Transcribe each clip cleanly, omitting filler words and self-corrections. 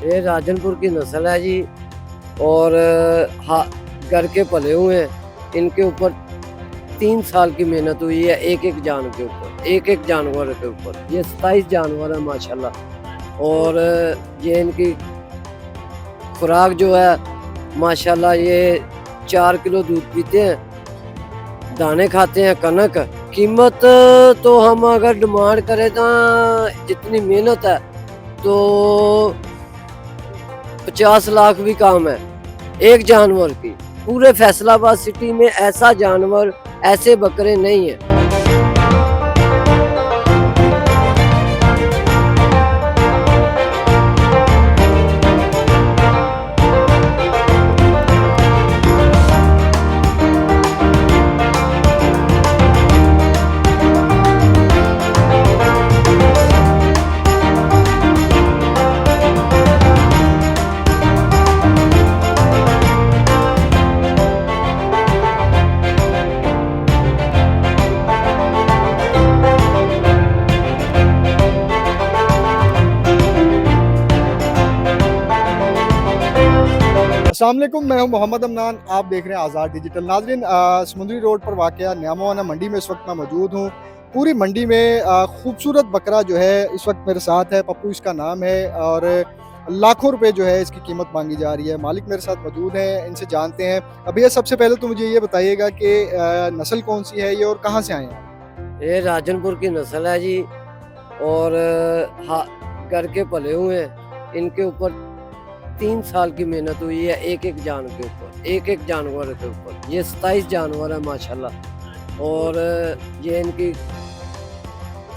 ये राजनपुर की नस्ल है जी। और घर के पले हुए हैं। इनके ऊपर 3 साल की मेहनत हुई है, एक एक जान के ऊपर, एक एक जानवर के ऊपर। ये 27 जानवर है माशाल्लाह। और ये इनकी खुराक जो है माशाल्लाह, ये 4 किलो दूध पीते हैं, दाने खाते हैं कनक। कीमत तो हम अगर डिमांड करें तो जितनी मेहनत है तो 50 लाख भी काम है एक जानवर की। पूरे फैसलाबाद सिटी में ऐसा जानवर, ऐसे बकरे नहीं है। अस्सलाम वालेकुम, मैं हूं मोहम्मद अमनान। आप देख रहे हैं आज़ाद डिजिटल। नाज़रीन, समुद्री रोड पर वाक़या न्यामोवाना मंडी में इस वक्त मैं मौजूद हूं। पूरी मंडी में खूबसूरत बकरा जो है इस वक्त मेरे साथ है। पप्पू इसका नाम है और लाखों रुपए जो है इसकी कीमत मांगी जा रही है। मालिक मेरे साथ मौजूद हैं, इनसे जानते हैं। अभी ये सबसे पहले तो मुझे ये बताइएगा कि नस्ल कौन सी है ये और कहाँ से आए हैं? ये राजनपुर की नस्ल है जी। और घर के पले हुए हैं। इनके ऊपर 3 साल की मेहनत हुई है, एक एक जान के ऊपर, एक एक जानवर के ऊपर। ये 27 जानवर है माशाल्लाह। और ये इनकी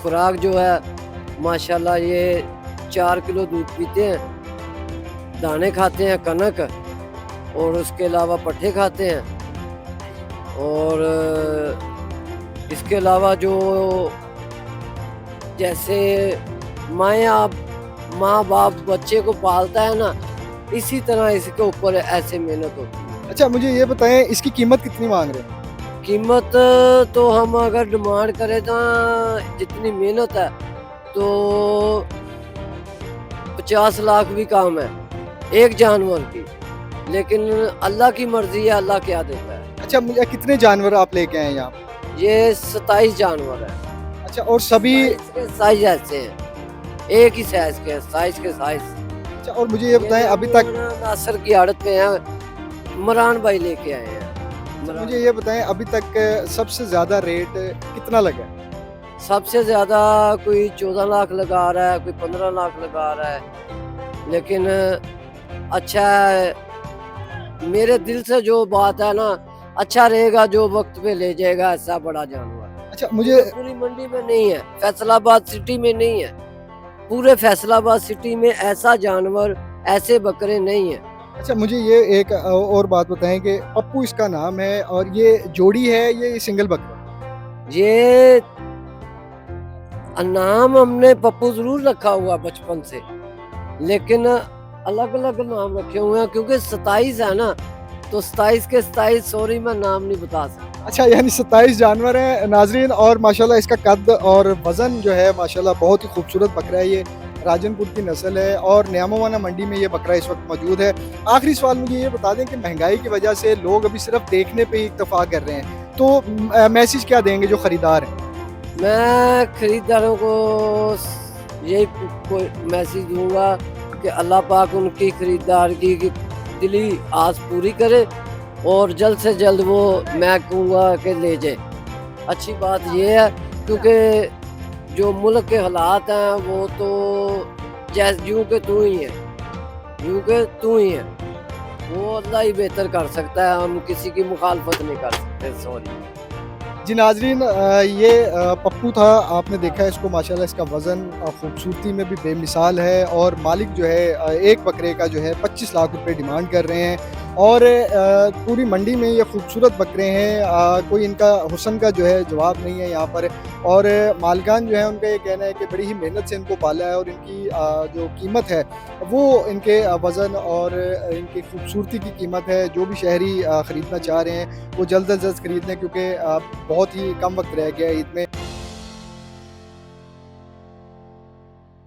खुराक जो है माशाल्लाह, ये 4 किलो दूध पीते हैं, दाने खाते हैं कनक, और उसके अलावा पट्ठे खाते हैं। और इसके अलावा जो जैसे माँ बाप बच्चे को पालता है ना, इसी तरह इसके ऊपर ऐसे मेहनत होती है। अच्छा, मुझे ये बताएं इसकी कीमत कितनी मांग रहे हैं? कीमत तो हम अगर डिमांड करें तो जितनी मेहनत है तो 50 लाख भी काम है एक जानवर की। लेकिन अल्लाह की मर्जी है, अल्लाह क्या देता है। अच्छा, मुझे कितने जानवर आप लेके आए यहाँ? ये 27 जानवर है। अच्छा, और सभी? साइज ऐसे हैं, एक ही साइज के, साइज के साइज। अच्छा, और मुझे ये बताएं अभी तक नासर की आड़त में है, मरान भाई लेके आए हैं। मुझे ये बताएं अभी तक सबसे ज्यादा रेट कितना लगा? सबसे ज्यादा कोई 14 लाख लगा रहा है, कोई 15 लाख लगा रहा है। लेकिन अच्छा है, मेरे दिल से जो बात है ना, अच्छा रहेगा जो वक्त पे ले जाएगा ऐसा बड़ा जानवर। अच्छा, मुझे पूरी मंडी में नहीं है, फैसलाबाद सिटी में नहीं है। पूरे फैसलाबाद सिटी में ऐसा जानवर, ऐसे बकरे नहीं है। अच्छा, मुझे ये एक और बात बताएं कि पप्पू इसका नाम है और ये जोड़ी है, ये सिंगल बकरा? ये नाम हमने पप्पू जरूर रखा हुआ बचपन से, लेकिन अलग अलग नाम रखे हुए हैं क्योंकि 27 है ना, तो 27 के 27 सॉरी मैं नाम नहीं बता सकता। अच्छा, यानी 27 जानवर हैं नाजरीन। और माशाल्लाह इसका कद और वज़न जो है माशाल्लाह बहुत ही खूबसूरत बकरा है। ये राजनपुर की नस्ल है और न्यामोवाना मंडी में ये बकरा इस वक्त मौजूद है। आखिरी सवाल मुझे ये बता दें कि महंगाई की वजह से लोग अभी सिर्फ देखने पे ही इत्तेफाक कर रहे हैं, तो मैसेज क्या देंगे जो ख़रीदार हैं? मैं खरीदारों को यही मैसेज दूंगा कि अल्लाह पाक उनकी खरीदारी की दिली आस पूरी करे और जल्द से जल्द वो, मैं कहूँगा कि ले जाए। अच्छी बात ये है क्योंकि जो मुल्क के हालात हैं वो तो जैसे यूं के तू ही है, यूं के तू ही है, वो अल्लाह ही बेहतर कर सकता है। हम किसी की मुखालफत नहीं कर सकते। सॉरी। जी नाजरीन, ये पप्पू था, आपने देखा इसको, माशाल्लाह इसका वज़न खूबसूरती में भी बेमिसाल है और मालिक जो है एक बकरे का जो है 25 लाख रुपए डिमांड कर रहे हैं और पूरी मंडी में ये खूबसूरत बकरे हैं, कोई इनका हुस्न का जो है जवाब नहीं है यहाँ पर। और मालिकान जो है उनका ये कहना है कि बड़ी ही मेहनत से इनको पाला है और इनकी जो कीमत है वो इनके वज़न और इनकी खूबसूरती की कीमत है। जो भी शहरी ख़रीदना चाह रहे हैं वो जल्द अज जल्द ख़रीद लें, क्योंकि बहुत ही कम वक्त रह गया है ईद में।